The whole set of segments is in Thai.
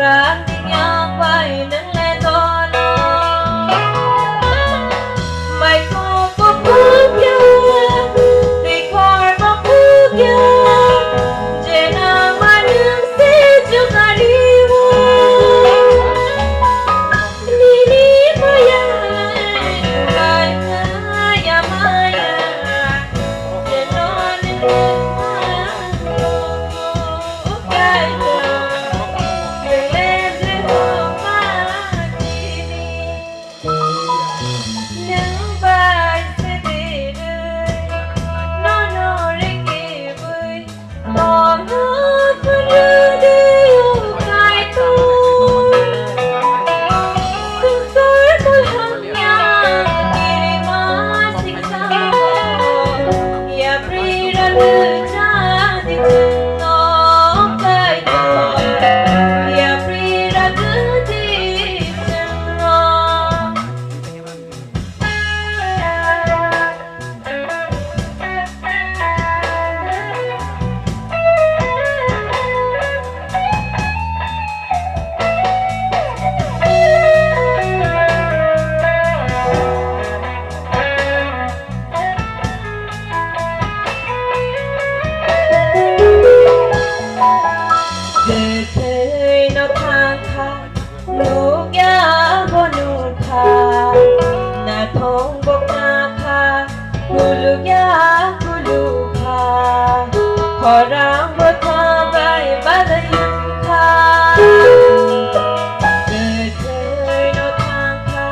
รักที่อยากไว้นั่นแหละตอนไม่ขอก็พูดยาไม่ขอก็พูดยาเจนามานึงสิจุกาดีวนี่นี่มายาไปมายามายาเจนอนนึงลูกยาบ่นูพาหน้าท้องบกหน้าพากูลูกยากูลูกพาขอรางบ่ทาไปบ้านละยุนคาเกิดเคยนอทางพา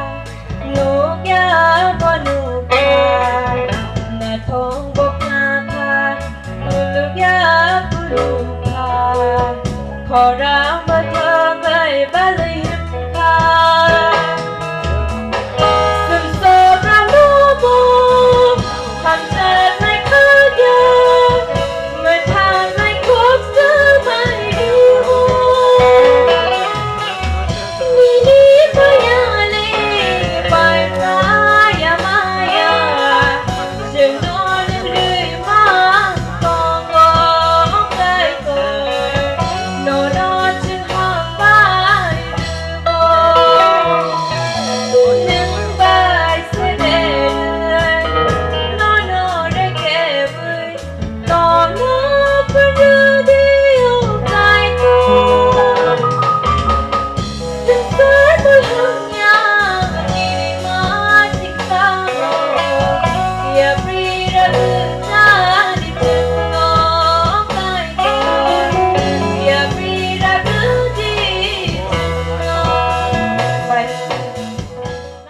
ลูกยาบ่นูพาหน้าท้องบกหน้าพากูลูกยากูลูกพาขอราง